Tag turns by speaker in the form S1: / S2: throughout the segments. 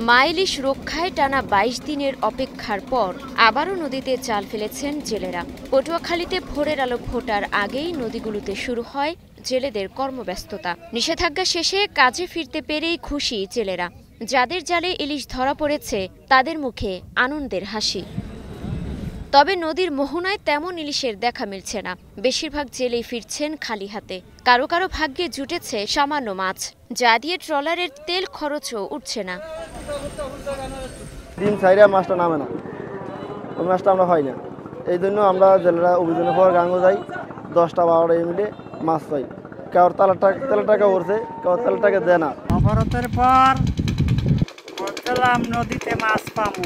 S1: মা ইলিশ রক্ষায় টানা ২২ দিনের অপেক্ষার পর আবারও নদীতে জাল ফেলেছেন জেলেরা। পটুয়াখালীতে ভোরের আলো ফোটার আগেই নদীগুলোতে শুরু হয় জেলেদের কর্মব্যস্ততা। নিষেধাজ্ঞা শেষে কাজে ফিরতে পেরেই খুশি জেলেরা। যাদের জালে ইলিশ ধরা পড়েছে তাদের মুখে আনন্দের হাসি। তবে নদীর মোহনায় তেমন ইলিশের দেখা মিলছে না। বেশিরভাগ জেলেই ফিরছেন খালি হাতে। কারো কারো ভাগ্যে জুটেছে সামান্য মাছ, যা দিয়ে ট্রলারের তেল খরচও উঠছে না।
S2: দিন চাইরা মাছটা নামে না, ওই মাছটা আমরা হয় না। এই জন্য আমরা জেলেরা অভিযানের পর গাঙ্গ যাই, 10টা-12টা মিলে মাছ পাই। কারোর তেলের টাকা উঠছে, কারোর তেলের টাকা দেয় না।
S3: অবরোধের পর বলছিলাম নদীতে মাছ পাবো,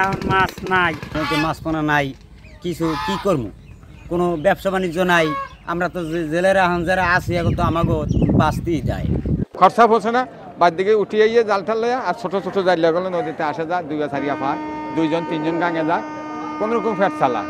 S3: এখন মাছ নাই।
S4: মাছ পোনা নাই, কিছু কি করবো, কোনো ব্যবসা বাণিজ্য নাই। আমরা তো জেলেরা এখন যারা আছি এখন তো আমাকে বাঁচতেই যায়।
S5: খরচা পড়ছে না, বাদ দিকে উঠিয়ে গিয়ে জাল ঠাল লইয়া আর ছোট ছোট জাল লাগলে নদীতে আসে যায়, 2-4 পায়, 2-3 গাঙে যায়, কোনোরকম ফেট চালা।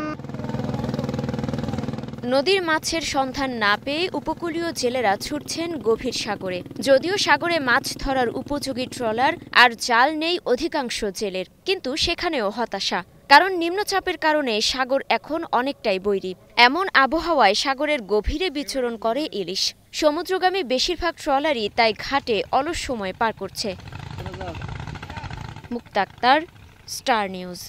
S1: নদীর মাছের সন্ধান না পেয়ে উপকূলীয় জেলেরা ছুটছেন গভীর সাগরে। যদিও সাগরে মাছ ধরার উপযোগী ট্রলার আর জাল নেই অধিকাংশ জেলের, কিন্তু সেখানেও হতাশা। কারণ নিম্নচাপের কারণে সাগর এখন অনেকটাই বৈরী। এমন আবহাওয়ায় সাগরের গভীরে বিচরণ করে ইলিশ। সমুদ্রগামী বেশিরভাগ ট্রলারই তাই ঘাটে অলস সময় পার করছে। মুক্তা আক্তার, স্টার নিউজ।